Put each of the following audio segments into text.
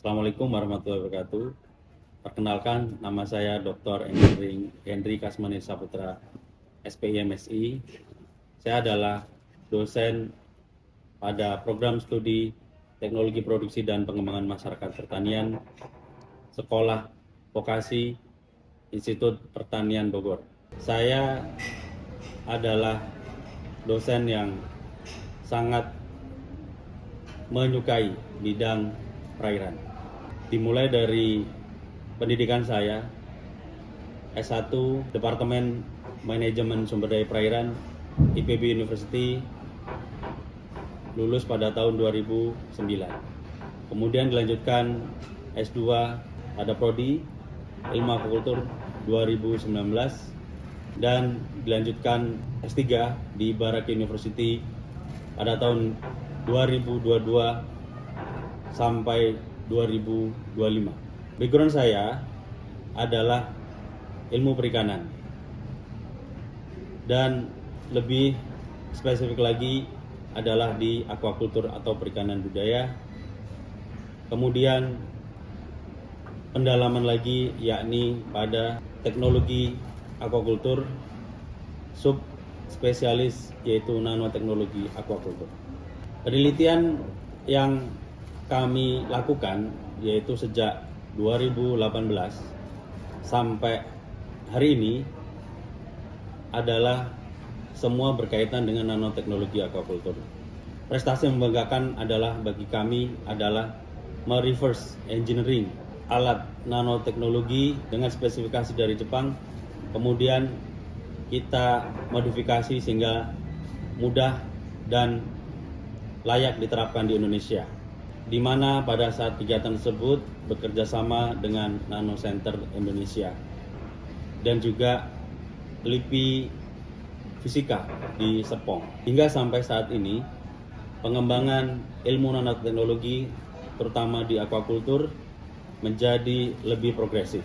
Assalamualaikum warahmatullahi wabarakatuh. Perkenalkan, nama saya Dr. Henry Kasmani Saputra, SPI MSI. Saya adalah dosen pada program studi Teknologi Produksi dan Pengembangan Masyarakat Pertanian, Sekolah Vokasi Institut Pertanian Bogor. Saya adalah dosen yang sangat menyukai bidang perairan. Dimulai dari pendidikan saya, S1 Departemen Manajemen Sumber Daya Perairan, IPB University, lulus pada tahun 2009. Kemudian dilanjutkan S2 pada Prodi Ilmu Akuakultur 2019 dan dilanjutkan S3 di Barak University pada tahun 2022 sampai 2025. Background saya adalah ilmu perikanan dan lebih spesifik lagi adalah di aquaculture atau perikanan budaya. Kemudian pendalaman lagi yakni pada teknologi aquaculture, sub spesialis yaitu nanoteknologi aquaculture. Penelitian yang kami lakukan yaitu sejak 2018 sampai hari ini adalah semua berkaitan dengan nanoteknologi aquaculture. Prestasi yang membanggakan adalah bagi kami adalah mereverse engineering alat nanoteknologi dengan spesifikasi dari Jepang, kemudian kita modifikasi sehingga mudah dan layak diterapkan di Indonesia, di mana pada saat kegiatan tersebut bekerja sama dengan Nano Center Indonesia dan juga LIPI Fisika di Serpong. Hingga sampai saat ini, pengembangan ilmu nanoteknologi terutama di aquaculture menjadi lebih progresif.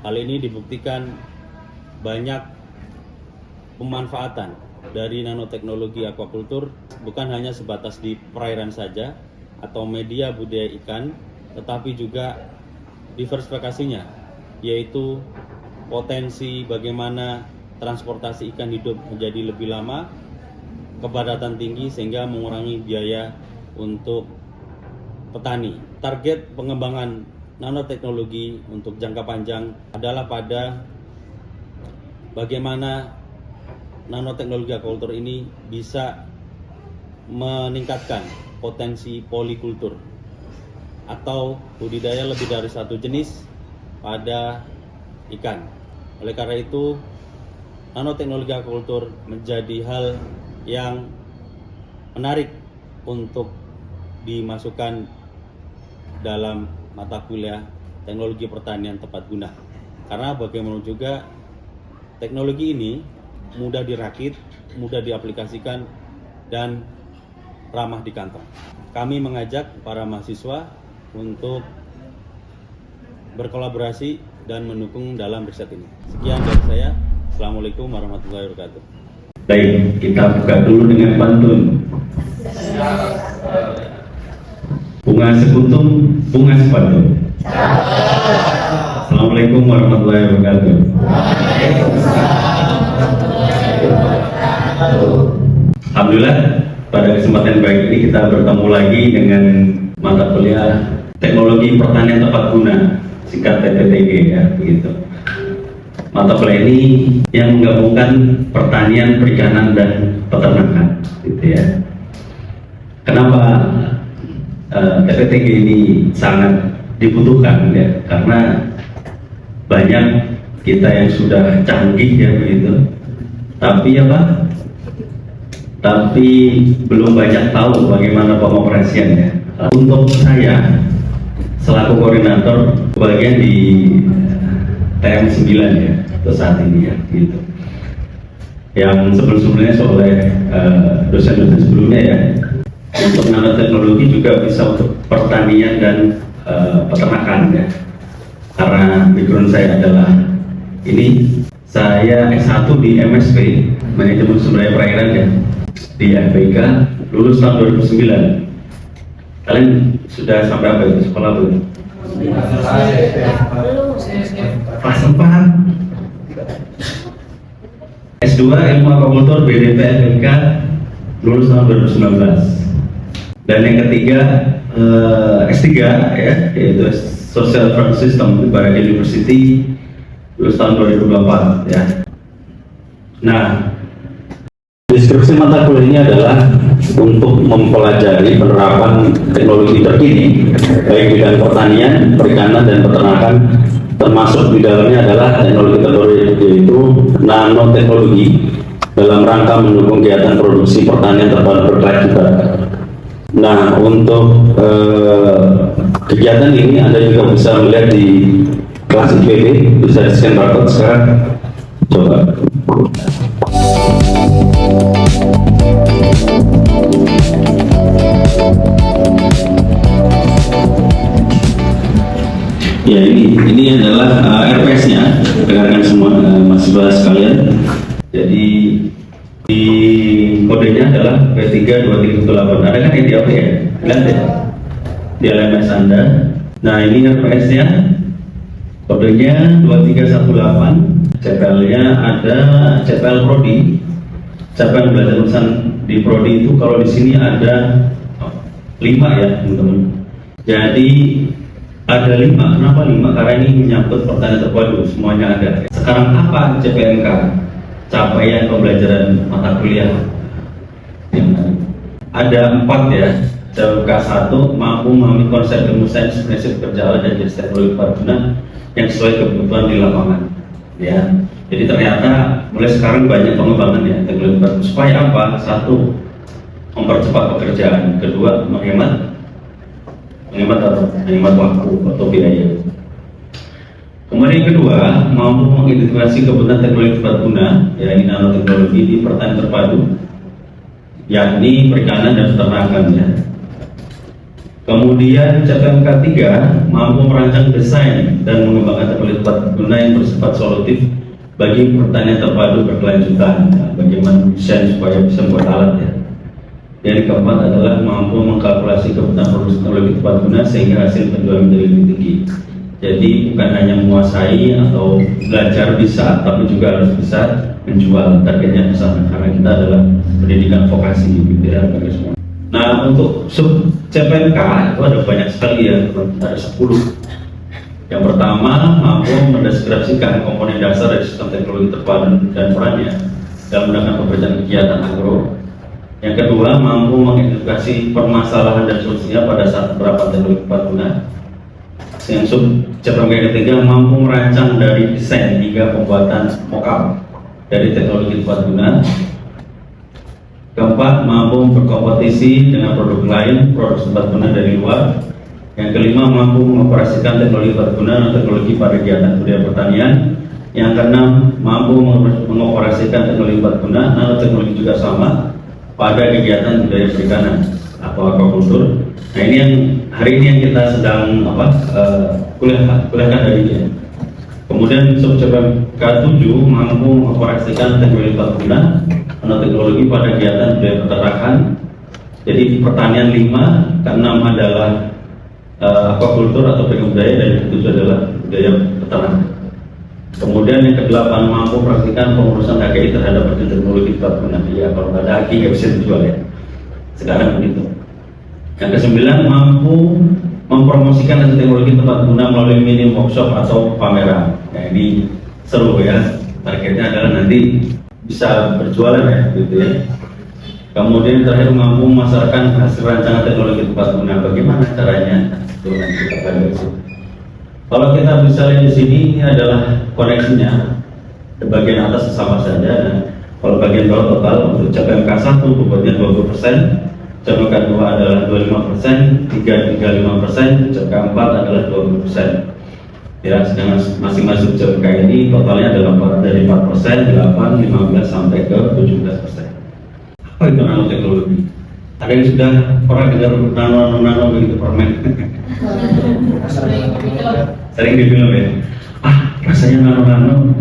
Hal ini dibuktikan banyak pemanfaatan dari nanoteknologi aquaculture bukan hanya sebatas di perairan saja atau media budaya ikan, tetapi juga diversifikasinya, yaitu potensi bagaimana transportasi ikan hidup menjadi lebih lama, kepadatan tinggi sehingga mengurangi biaya untuk petani. Target pengembangan nanoteknologi untuk jangka panjang adalah pada bagaimana nanoteknologi aquaculture ini bisa meningkatkan potensi polikultur atau budidaya lebih dari satu jenis pada ikan. Oleh karena itu, nanoteknologi aquaculture menjadi hal yang menarik untuk dimasukkan dalam mata kuliah teknologi pertanian tepat guna. Karena bagaimana juga teknologi ini mudah dirakit, mudah diaplikasikan, dan ramah di kantong. Kami mengajak para mahasiswa untuk berkolaborasi dan mendukung dalam riset ini. Sekian dari saya. Assalamualaikum warahmatullahi wabarakatuh. Baik, kita buka dulu dengan pantun. Bunga sekutum, bunga sepatu. Assalamualaikum warahmatullahi wabarakatuh. Alhamdulillah, pada kesempatan baik ini kita bertemu lagi dengan mata kuliah Teknologi Pertanian Tepat Guna, singkat TPTG ya, begitu. Mata kuliah ini yang menggabungkan pertanian, perikanan, dan peternakan, gitu ya. Kenapa TPTG ini sangat dibutuhkan ya? Karena banyak kita yang sudah canggih ya begitu, tapi belum banyak tahu bagaimana pengoperasiannya. Untuk saya selaku koordinator bagian di TM9 ya, atau saat ini ya, gitu. Yang sebelumnya oleh dosen-dosen sebelumnya ya, untuk nanoteknologi juga bisa untuk pertanian dan peternakan ya. Karena background saya adalah ini, saya S1 di MSP, Manajemen Sumber Daya Perairan ya, di FPK, lulus tahun 2009. Kalian sudah sampai apa itu sekolah belum? Kelas 4. S2 ilmu akupuntur BDP FMK lulus tahun 2019. Dan yang ketiga S3 ya, yaitu Social Fund System di Baraka University lulus tahun 2024 ya. Nah, deskripsi mata kuliah ini adalah untuk mempelajari penerapan teknologi terkini baik bidang pertanian, perikanan, dan peternakan, termasuk di dalamnya adalah teknologi yaitu nanoteknologi dalam rangka mendukung kegiatan produksi pertanian terpadu berkelanjutan. Nah, untuk kegiatan ini Anda juga bisa melihat di kelas IPB, bisa di scan barcode sekarang. Coba. Ya, ini adalah RPS-nya, rekan-rekan semua mahasiswa sekalian. Jadi di kodenya adalah P32318. Ada kan ini apa ya? Lihat ya, di LMS Anda. Nah, ini RPS-nya, kodenya 2318. CPL-nya ada CPL Prodi. Siapa yang belajar tulisan di Prodi itu, kalau di sini ada 5 ya teman-teman. Jadi ada 5, kenapa 5? Karena ini menyangkut pertanian terpadu, semuanya ada. Sekarang apa CPMK? Capaian pembelajaran mata kuliah. Ada 4 ya. CPMK 1 mampu memahami konsep ilmu sains, prinsip kerja alat, dan jenis teknologi berguna yang sesuai kebutuhan di lapangan. Ya, jadi ternyata mulai sekarang banyak pengembangan ya teknologi berguna. Supaya apa? 1, mempercepat pekerjaan. 2, menghemat waktu atau biaya. Kemudian yang kedua, mampu mengidentifikasi kebutuhan teknologi tepat guna, yaitu nanoteknologi di pertanian terpadu, yakni perikanan dan peternakan ya. Kemudian CPMK 3 mampu merancang desain dan mengembangkan teknologi tepat guna yang bersifat solutif bagi pertanian terpadu berkelanjutan. Nah, bagaimana desain supaya bisa membuat alat ya. Yang keempat adalah mampu mengkalkulasi kebutuhan produksi teknologi tepat guna sehingga hasil penjualan menjadi lebih tinggi. Jadi bukan hanya menguasai atau belajar bisa, tapi juga harus bisa menjual. Targetnya besar karena kita adalah pendidikan vokasi gitu ya bagi semua. Nah, untuk sub CPMK itu ada banyak sekali ya, ada 10. Yang pertama, mampu mendeskripsikan komponen dasar dari sistem teknologi terpadu dan perannya dalam melakukan pembelajaran kegiatan agro. Yang kedua, mampu mengidentifikasi permasalahan dan solusinya pada saat penerapan teknologi tepat guna. Yang sub CPMK yang ketiga, mampu merancang dari desain hingga pembuatan mockup dari teknologi tepat guna. Keempat, mampu berkompetisi dengan produk lain, produk tepat guna dari luar. Yang kelima, mampu mengoperasikan teknologi tepat guna dan teknologi pada kegiatan budaya pertanian. Yang keenam, mampu mengoperasikan teknologi tepat guna, nanoteknologi juga sama pada kegiatan budaya perikanan atau aquaculture. Nah, ini yang hari ini yang kita sedang kuliahkan dari ini. Kemudian sub CPMK 7 mampu mengoperasikan teknologi tepat guna atau teknologi pada kegiatan budaya peternakan. Jadi pertanian 5, keenam adalah aquaculture atau perikanan budaya, dan yang ketujuh adalah budaya peternakan. Kemudian yang ke-8 mampu praktikan pengurusan HKI terhadap teknologi tepat guna. Ya, kalau nggak ada HKI nggak bisa dijual ya. Sekarang begitu. Yang ke-9 mampu mempromosikan teknologi tepat guna melalui mini workshop atau pameran. Nah, ini seru ya. Targetnya adalah nanti bisa berjualan ya, gitu ya. Kemudian terakhir, mampu memasarkan hasil rancangan teknologi tepat guna. Bagaimana caranya? Itu nanti kita akan lihat. Kalau kita bisa lihat di sini, ini adalah koneksinya. Di bagian atas sama saja. Nah, kalau bagian bawah total untuk CPMK 1 bobotnya 20%, CPMK 2 adalah 25%, 3,35%, CPMK 4 adalah 20%. Ya, sedangkan masing-masing CPMK ini totalnya adalah dari 4%, 8, 15 sampai ke 17%. Apa itu nanoteknologi? Ada yang sudah pernah dengar nano begitu permen? Sering di film ya. Rasanya nano.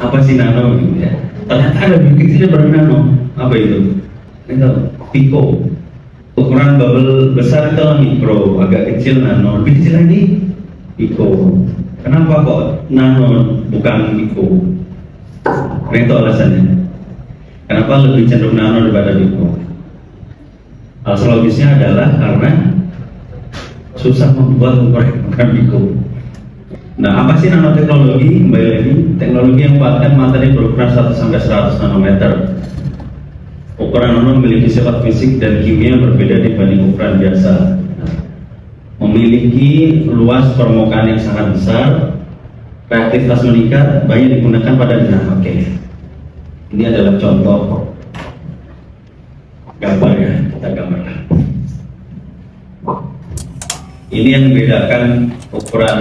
Apa sih nano gitu ya? Ternyata ada bikin saja bernano. Apa itu? Itu Pico. Ukuran bubble besar itu mikro, agak kecil nano, lebih kecil lagi pico. Kenapa kok nano bukan pico? Karena itu alasannya. Kenapa lebih cenderung nano daripada pico? Alasan logisnya adalah karena susah membuat ukuran bukan pico. Nah, apa sih nanoteknologi? Kembali lagi, teknologi yang memanfaatkan materi berukuran 1 sampai 100 nanometer. Ukuran nano memiliki sifat fisik dan kimia berbeda dibanding ukuran biasa. Memiliki luas permukaan yang sangat besar, reaktivitas meningkat, banyak digunakan pada bidang. Oke, ini adalah contoh gambar ya, kita gambarkan. Ini yang membedakan ukuran.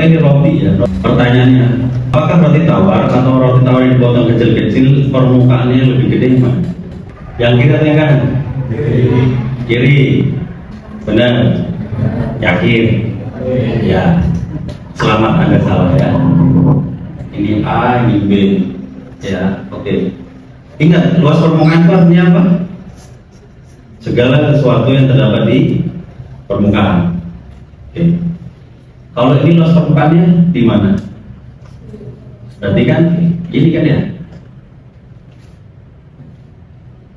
Ini roti ya. Pertanyaannya, apakah roti tawar atau roti tawar yang dipotong kecil-kecil permukaannya lebih gede mana? Yang kiri atau yang kanan? Kiri. Benar. Yakin? Ya. Selamat, Anda salah ya. Ini A, ini B. Ya, oke. Ingat, luas permukaan itu artinya apa? Segala sesuatu yang terdapat di permukaan. Oke. Kalau ini luas permukaannya di mana? Berarti kan ini kan ya?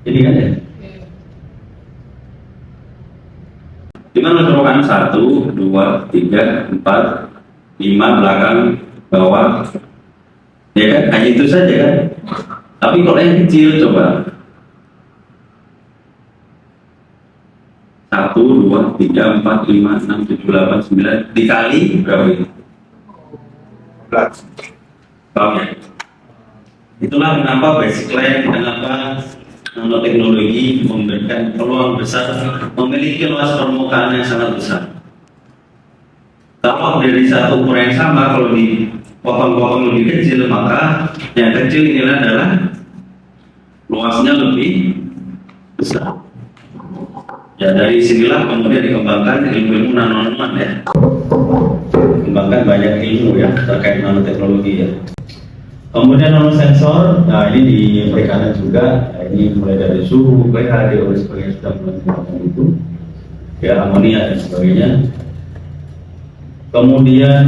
Ini kan ya? Di mana permukaan 1, 2, 3, 4, 5 belakang, bawah. Ya kan? Hanya itu saja kan? Tapi kalau yang kecil coba 1, 2, 3, 4, 5, 6, 7, 8, 9 dikali berapa ini? Oke. Itulah kenapa basically kenapa nanoteknologi memberikan peluang besar memiliki luas permukaan yang sangat besar. Kalau dari satu ukuran yang sama, kalau dipotong-potong lebih kecil, maka yang kecil inilah adalah luasnya lebih besar. Ya, dari sinilah kemudian dikembangkan ilmu-ilmu nano-nanoan ya. Kembangkan banyak ilmu ya terkait nanoteknologi ya. Kemudian nanosensor, nah ini di perikanan juga. Nah, ini mulai dari suhu, pH, DO dan sebagainya sudah mulai dikembangkan itu. Ya, amonia dan sebagainya. Kemudian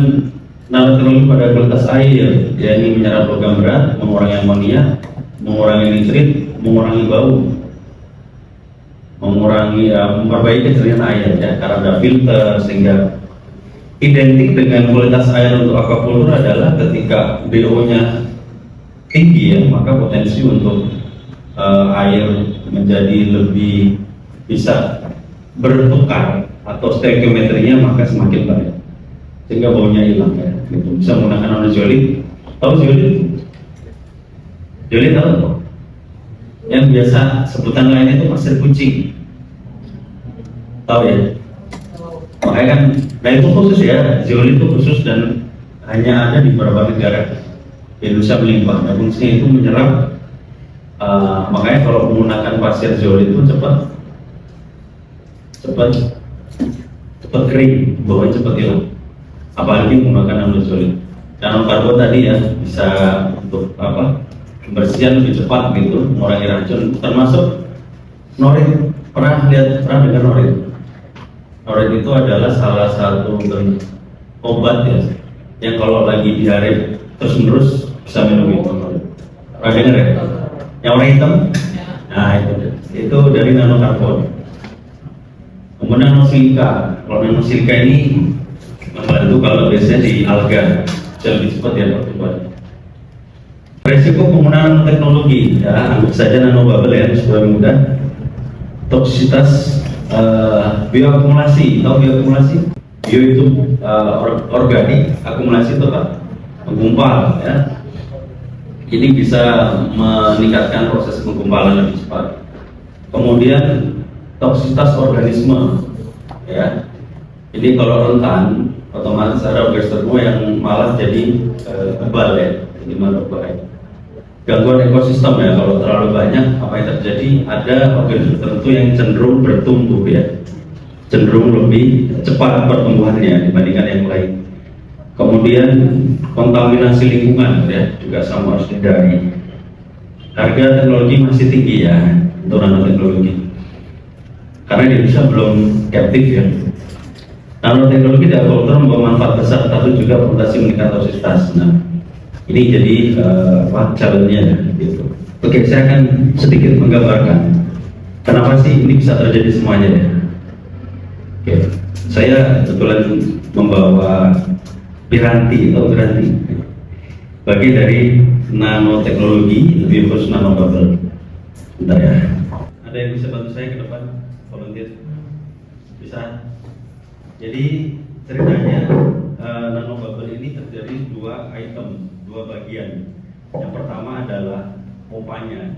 nanoteknologi pada kualitas air, ya ini menyerap logam berat, mengurangi amonia, mengurangi nitrit, mengurangi bau, mengurangi memperbaiki kesehatan air ya karena ada filter. Sehingga identik dengan kualitas air untuk aquaculture adalah ketika DO-nya tinggi ya, maka potensi untuk air menjadi lebih bisa bertukar atau stoikiometrinya maka semakin baik sehingga baunya hilang ya. Gitu. Bisa menggunakan nanozeolit. Tahu zeolit? Zeolit tahu? Yang biasa sebutan lainnya itu pasir kucing. Tahu ya? Makanya kan, nah itu khusus ya, zeolit itu khusus dan hanya ada di beberapa negara. Indonesia melimpah, nah fungsinya itu menyerap. Makanya kalau menggunakan pasir zeolit itu cepat kering, baunya cepat hilang. Apalagi menggunakan nanozeolit. Nanokarbo tadi ya bisa untuk apa? Pembersihan lebih cepat gitu, mengurangi racun. Termasuk norit. Pernah dengar norit? Norit itu adalah salah satu obat ya, yang kalau lagi diare terus menerus bisa minum itu. Pernah dengar ya? Yang warna hitam? Nah itu dari nanokarbon. Kemudian nanosilika. Kalau nanosilika ini membantu kalau biasanya di alga bisa lebih cepat ya pertumbuhannya. Resiko penggunaan teknologi ya, anggap saja nanobubble ya supaya mudah. Toksisitas bioakumulasi. Tahu bioakumulasi? Bio itu organik, akumulasi itu apa? Menggumpal ya. Ini bisa meningkatkan proses penggumpalan lebih cepat. Kemudian toksisitas organisme ya. Jadi kalau rentan otomatis ada organisme yang malah jadi kebal ya, jadi malah berbahaya. Gangguan ekosistem ya, kalau terlalu banyak apa yang terjadi, ada organisme tertentu yang cenderung bertumbuh ya. cenderung lebih cepat pertumbuhannya dibandingkan yang lain. Kemudian kontaminasi lingkungan ya juga sama harus dihindari. Harga teknologi masih tinggi ya untuk nanoteknologi. Karena Indonesia belum captive ya. Nanoteknologi di agrikultur membawa manfaat besar, tapi juga potensi meningkat toksitas. Nah, ini jadi challenge-nya gitu. Oke, saya akan sedikit menggambarkan kenapa sih ini bisa terjadi semuanya ya. Oke, saya kebetulan membawa piranti bagian dari nanoteknologi, lebih khusus nanobubble. Bentar ya. Ada yang bisa bantu saya ke depan? Volunteer? Bisa? Jadi ceritanya nanobubble ini terjadi dua item, dua bagian. Yang pertama adalah pompanya,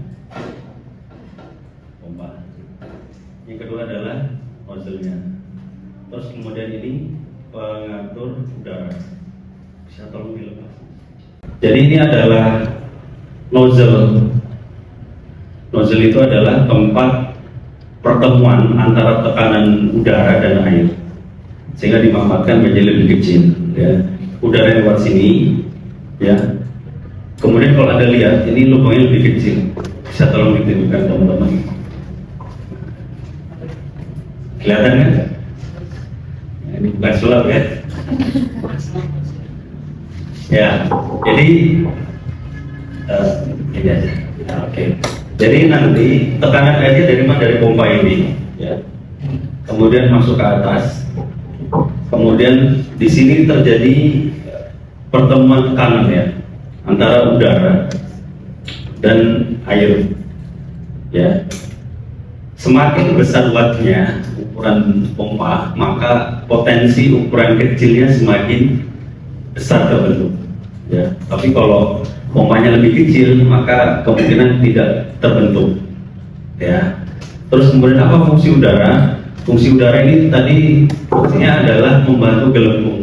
pompa. Yang kedua adalah nozzle-nya. Terus kemudian ini pengatur udara. Bisa tolong dilepas. Jadi ini adalah nozzle. Nozzle itu adalah tempat pertemuan antara tekanan udara dan air, sehingga dimanfaatkan menjadi lebih kecil. Ya. Udara yang lewat sini, ya. Kemudian kalau Anda lihat, ini lubangnya lebih kecil. Bisa tolong ditunjukkan teman-teman. Kelihatan kan? Ini bukan sulap ya. Ya, jadi ini aja. Oke. Jadi nanti tekanan airnya dari mana? Dari pompa ini, ya. Kemudian masuk ke atas. Kemudian di sini terjadi pertemuan tekanan ya antara udara dan air. Ya. Semakin besar wattnya ukuran pompa, maka potensi ukuran kecilnya semakin besar terbentuk. Ya, tapi kalau pompanya lebih kecil, maka kemungkinan tidak terbentuk. Ya. Terus kemudian apa fungsi udara? Fungsi udara ini tadi fungsinya adalah membantu gelembung.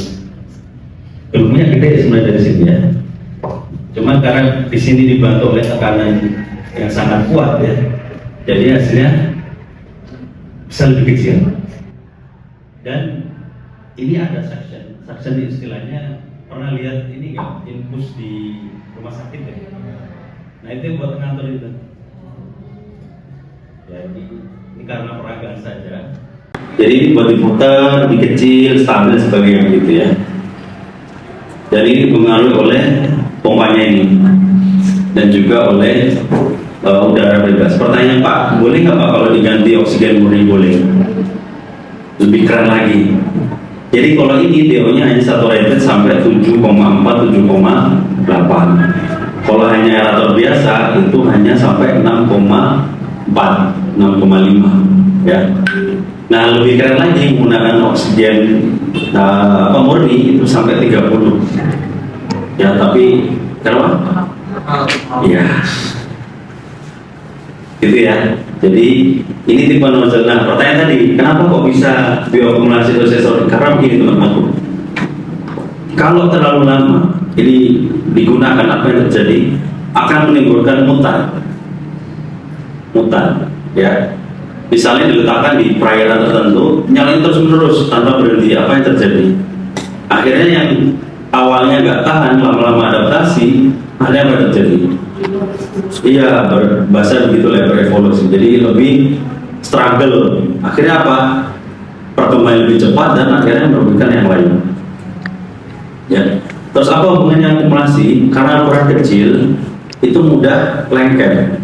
Gelembungnya gede sebenarnya dari sini ya. Cuma karena di sini dibantu oleh tekanan yang sangat kuat ya, jadi hasilnya bisa lebih kecil. Dan ini ada suction. Suction istilahnya pernah lihat ini nggak? Infus di rumah sakit ya. Nah itu yang buat ngatur itu. Jadi ini karena peragaan saja. Jadi ini buat diputar, lebih kecil, stabil sebagainya gitu ya. Jadi ini dipengaruhi oleh pompanya ini dan juga oleh udara bebas. Pertanyaan Pak, boleh nggak Pak kalau diganti oksigen murni? Boleh. Lebih keren lagi. Jadi kalau ini DO-nya hanya saturated sampai 7,4, 7,8. Kalau hanya aerator biasa itu hanya sampai 6,4, 6,5 ya. Nah lebih keren lagi menggunakan oksigen murni itu sampai 30 ya, tapi kenapa? Iya gitu ya. Jadi ini tipe nozzle. Nah pertanyaan tadi, kenapa kok bisa bioakumulasi prosesor? Karena begini teman-teman, kalau terlalu lama ini digunakan, apa yang terjadi? Akan menimbulkan mutan ya. Misalnya diletakkan di perairan tertentu, nyalain terus menerus tanpa berhenti, apa yang terjadi? Akhirnya yang awalnya nggak tahan, lama-lama adaptasi, ada yang terjadi? Iya, berbahasa begitu lah, berevolusi. Jadi lebih struggle. Akhirnya apa? Perkembangan lebih cepat dan akhirnya merugikan yang lain. Ya. Terus apa hubungannya akumulasi? Karena ukuran kecil itu mudah lengket,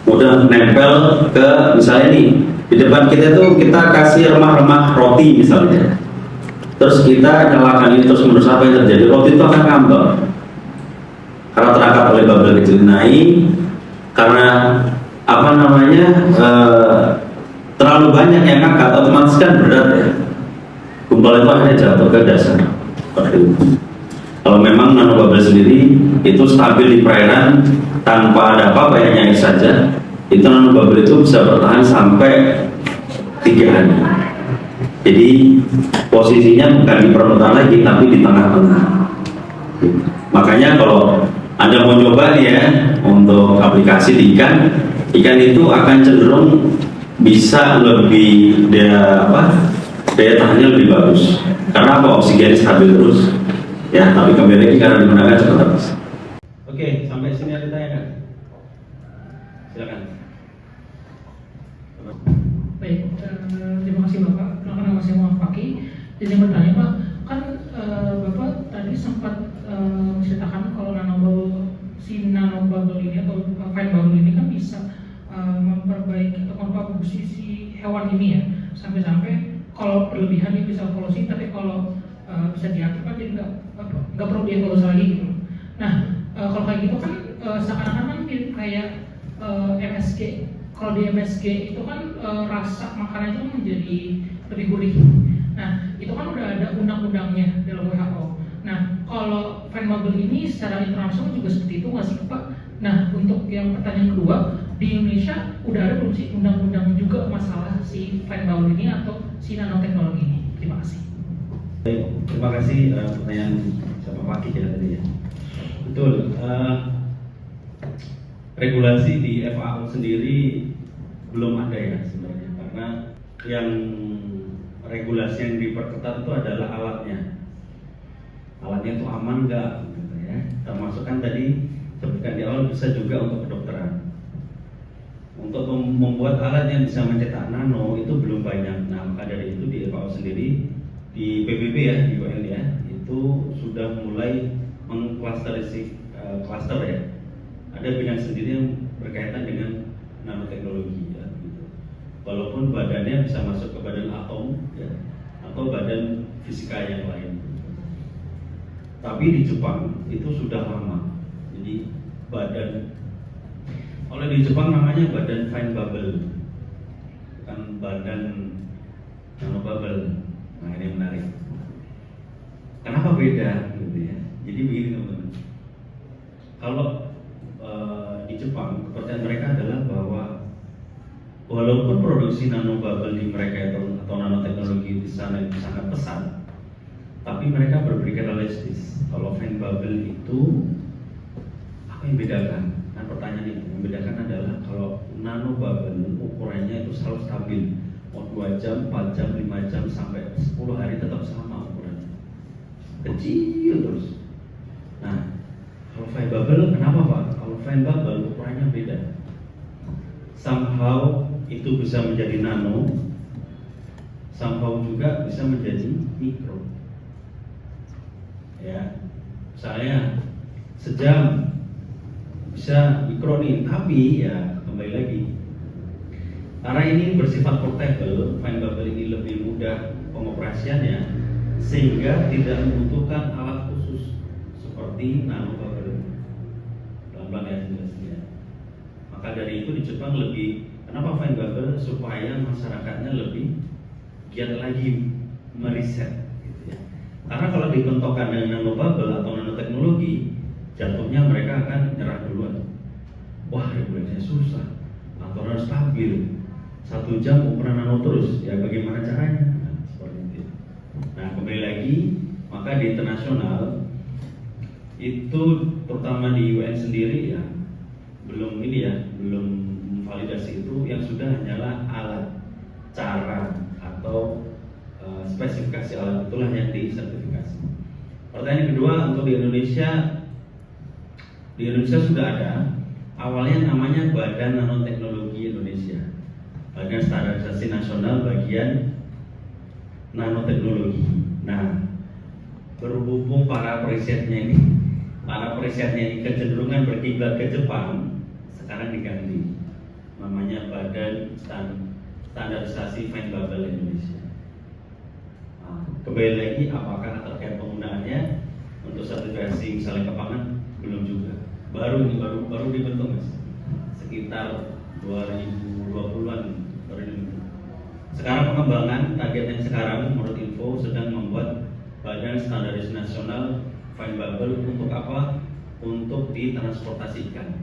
mudah nempel ke, misalnya nih di depan kita tuh kita kasih remah-remah roti misalnya, terus kita nyalakan ini terus menerus, apa yang terjadi? Roti itu akan ngambang karena terangkat oleh bubble kecil naik, karena apa namanya terlalu banyak yang ngangkat, otomatis kan berat ya, gumpal itu akhirnya jatuh ke dasar. Kalau memang nanobubble sendiri itu stabil di perairan tanpa ada apa-apa, ya nyair saja, itu nanobubble itu bisa bertahan sampai 3 hari. Jadi posisinya bukan di permukaan lagi, tapi di tengah-tengah. Makanya kalau Anda mau coba nih ya untuk aplikasi di ikan itu akan cenderung bisa lebih daya tahannya lebih bagus. Karena apa? Oksigen stabil terus. Ya, tapi kembali lagi karena digunakan cepat habis. Oke, sampai sini ada tanya kan? Silakan. Baik, terima kasih Bapak. Perkenalkan nama saya Muhammad Fakih. Jadi bertanya Pak, kan Bapak tadi sempat menceritakan kalau nano bubble ini atau fine bubble ini kan bisa memperbaiki atau memproduksi hewan ini ya, sampai-sampai kalau berlebihan dia bisa evolusi, tapi kalau bisa diatur kan jadi nggak perlu dievolusi lagi gitu. Nah, kalau kayak gitu kan seakan-akan kan kayak MSG. Kalau di MSG itu kan rasa makanan itu menjadi lebih gurih. Nah, itu kan udah ada undang-undangnya dalam WHO. Nah, kalau fine bubble ini secara internasional juga seperti itu nggak sih Pak? Nah, untuk yang pertanyaan kedua, di Indonesia udah ada belum sih undang-undang juga masalah si fine bubble ini atau si nanoteknologi ini? Terima kasih. Baik, terima kasih pertanyaan sama Pak Kik ya tadi ya. Betul. Regulasi di FAO sendiri belum ada ya sebenarnya, karena yang regulasi yang diperketat itu adalah alatnya. Alatnya itu aman nggak, gitu ya. Termasuk kan tadi sebutkan di awal bisa juga untuk kedokteran. Untuk membuat alat yang bisa mencetak nano itu belum banyak. Nah, maka dari itu di FAO sendiri, di PBB ya, di UN ya, itu sudah mulai mengklasterisasi klaster ya. Ada bidang sendiri yang berkaitan dengan nanoteknologi ya, gitu. Walaupun badannya bisa masuk ke badan atom ya, atau badan fisika yang lain. Tapi di Jepang itu sudah lama. Jadi oleh di Jepang namanya badan fine bubble, bukan badan nano bubble. Nah, ini menarik. Kenapa beda gitu ya? Jadi begini teman-teman. Kalau di Jepang kepercayaan mereka adalah bahwa walaupun produksi nano bubble di mereka atau nanoteknologi di sana itu sangat pesat, tapi mereka berpikir realistis. Kalau fine bubble itu apa yang bedakan? Nah, pertanyaan itu yang membedakan adalah kalau nano bubble ukurannya itu selalu stabil, mau 2 jam, 4 jam, 5 jam sampai 10 hari tetap sama ukurannya, kecil terus. Nah, kalau fine bubble kenapa Pak? Kalau fine bubble ukurannya beda. Somehow itu bisa menjadi nano, somehow juga bisa menjadi mikro. Ya, misalnya sejam bisa mikro nih, tapi ya kembali lagi karena ini bersifat portable, fine bubble ini lebih mudah pengoperasiannya sehingga tidak membutuhkan alat khusus seperti nano bubble. Pelan-pelan ya jelasnya. Maka dari itu di Jepang lebih, kenapa fine bubble? Supaya masyarakatnya lebih giat lagi meriset gitu ya. Karena kalau dibentokkan dengan nano bubble atau nanoteknologi, jatuhnya mereka akan nyerah duluan. Wah, regulasinya susah, atau harus stabil. 1 jam ukuran nano terus, ya bagaimana caranya? Nah, seperti itu. Nah, kembali lagi, maka di internasional itu terutama di UN sendiri ya belum memvalidasi itu, yang sudah hanyalah alat, cara atau spesifikasi alat itulah yang disertifikasi. Pertanyaan kedua, untuk di Indonesia sudah ada, awalnya namanya Badan Nanoteknologi Indonesia, Badan Standarisasi Nasional Bagian Nanoteknologi. Nah, berhubung para perisetnya ini kecenderungan berkiblat ke Jepang, sekarang diganti namanya Badan Standarisasi Fine Bubble Indonesia. Nah, kembali lagi, apakah terkait penggunaannya untuk sertifikasi misalnya ke pangan? Belum juga. Baru dibentuk Mas. Sekitar 2020-an baru dibentuk. Sekarang pengembangan targetnya sekarang menurut info sedang membuat Badan Standarisasi Nasional Fine Bubble untuk apa? Untuk ditransportasikan.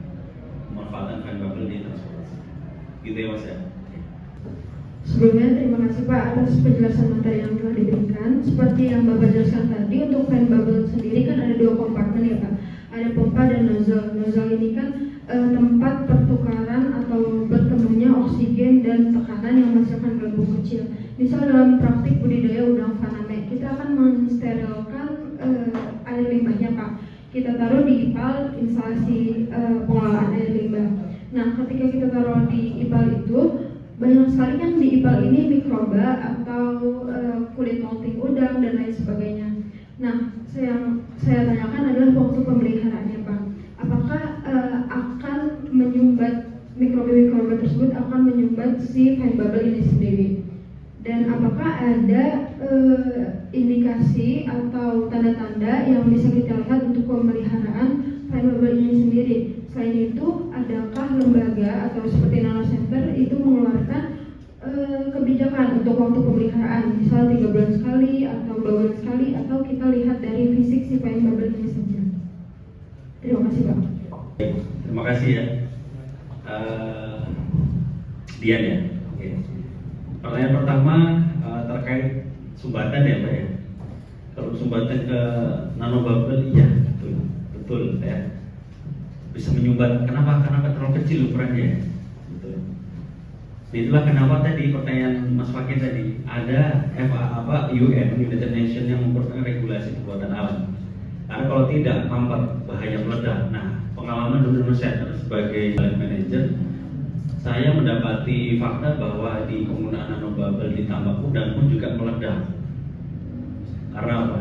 Pemanfaatan fine bubble ditransportasikan. Gitu ya Mas ya. Sebelumnya terima kasih Pak atas penjelasan materi yang telah diberikan. Seperti yang Bapak jelaskan tadi, untuk fine bubble sendiri kan ada 2 kompartemen ya Pak. Ada pompa dan nozzle. Nozzle ini kan tempat pertukaran atau bertemunya oksigen volume dan tekanan yang menghasilkan gelembung kecil. Misal dalam praktik budidaya udang faname, kita akan mensterilkan air limbahnya Pak. Kita taruh di IPAL, instalasi pengelolaan air limbah. Nah, ketika kita taruh di IPAL itu, banyak sekali kan di IPAL ini mikroba atau kulit molting udang dan lain sebagainya. Nah, saya tanyakan adalah waktu pemeliharaannya Pak. Apakah akan menyumbat mikroba-mikroba tersebut akan menyumbat si fine bubble ini sendiri? Dan apakah ada indikasi atau tanda-tanda yang bisa kita lihat untuk pemeliharaan fine bubble ini sendiri? Selain itu, adakah lembaga atau seperti Nano Center itu mengeluarkan kebijakan untuk waktu pemeliharaan, misal 3 bulan sekali atau 2 bulan sekali, atau kita lihat dari fisik si fine bubble ini saja? Terima kasih Pak. Terima kasih ya. Dian ya. Oke. Pertanyaan pertama terkait sumbatan ya Pak ya. Kalau sumbatan ke nano bubble, iya betul ya. Bisa menyumbat. Kenapa terlalu kecil ukurannya? Betul. Itulah kenapa tadi pertanyaan Mas Fakir tadi ada UN United Nations yang memperkenalkan regulasi pembuatan alat. Karena kalau tidak mampat bahaya meledak. Nah, pengalaman Nano Center sebagai talent manager, saya mendapati fakta bahwa di penggunaan nano bubble di tambak udang pun juga meledak. Karena apa?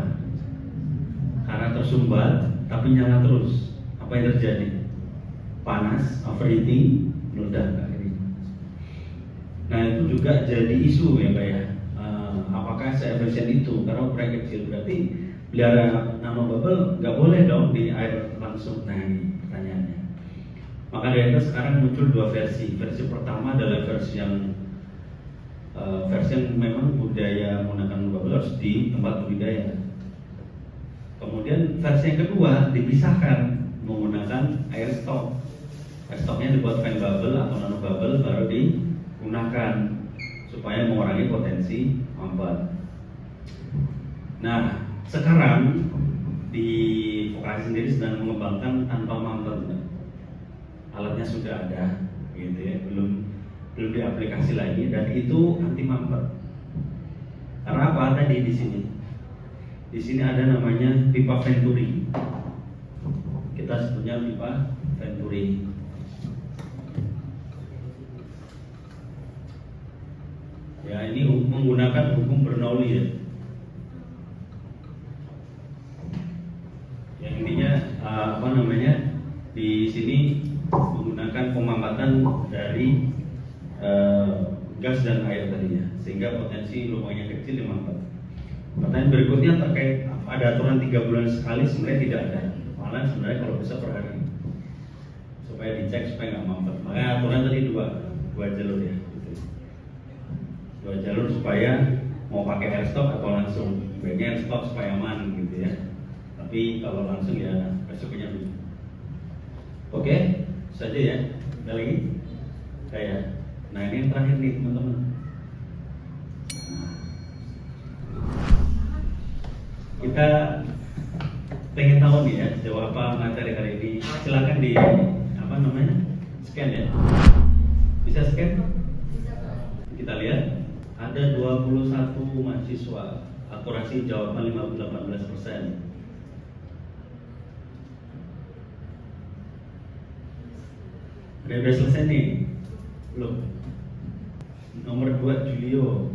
Karena tersumbat tapi nyala terus. Apa yang terjadi? Panas, overheating, meledak akhirnya. Nah, itu juga jadi isu ya Pak ya. Apakah seefisien itu? Karena ukuran kecil berarti pelihara nano bubble nggak boleh dong di air langsung. Nah, ini pertanyaannya. Maka dari itu sekarang muncul 2 versi. Versi pertama adalah versi yang memang budaya menggunakan bubble harus di tempat budidaya. Kemudian versi yang kedua dipisahkan menggunakan air stok. Air stoknya dibuat fine bubble atau nano bubble baru digunakan supaya mengurangi potensi mampat. Nah, sekarang di Vokasi sendiri sedang mengembangkan tanpa mampat. Alatnya sudah ada, gitu ya, belum diaplikasi lagi dan itu anti mampat. Karena apa tadi di sini? Di sini ada namanya pipa Venturi. Kita sebutnya pipa Venturi. Ya, ini menggunakan hukum Bernoulli ya. Yang intinya di sini menggunakan pemampatan dari gas dan air tadinya, sehingga potensi lubangnya kecil dimampat. Pertanyaan berikutnya terkait ada aturan 3 bulan sekali, sebenarnya tidak ada. Malah sebenarnya kalau bisa per hari supaya dicek supaya nggak mampat. Makanya aturan tadi dua jalur ya. 2 jalur supaya mau pakai air stok atau langsung. Baiknya air stok supaya aman gitu ya. Tapi kalau langsung ya resikonya dulu. Oke, saja ya. Ada lagi? Kayak. Nah, ini yang terakhir nih teman-teman. Kita pengen tahu nih ya jawab apa materi hari ini. Silakan di scan ya. Bisa scan? Kita lihat ada 21 mahasiswa, akurasi jawaban 18%. Ada yang udah selesai nih? Belum. Nomor 2 Julio,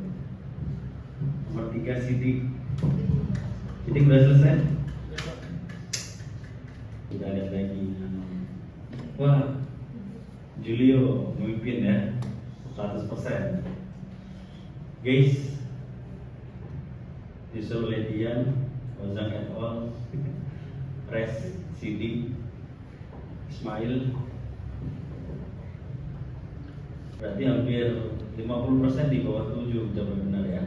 nomor 3 Sidik. Sidik udah selesai? Udah ada lagi. Wah, Julio memimpin ya, 100%. Guys, Yusuf Ledian, Ozan et al, Pres, Sidik, Ismail. Berarti hampir 50% di bawah 7 jawaban benar ya.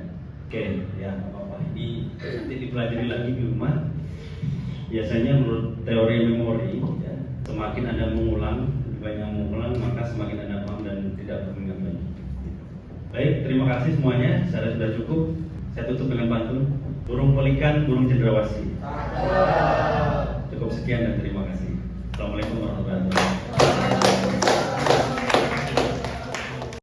Oke, ya apa-apa. Ini nanti dipelajari lagi di rumah. Biasanya menurut teori memori ya, semakin Anda mengulang, lebih banyak mengulang, maka semakin Anda paham dan tidak teringat lagi. Baik, terima kasih semuanya. Saya sudah cukup. Saya tutup dengan pantun. Burung pelikan, burung cendrawasih. Cukup sekian dan terima kasih. Assalamualaikum warahmatullahi wabarakatuh.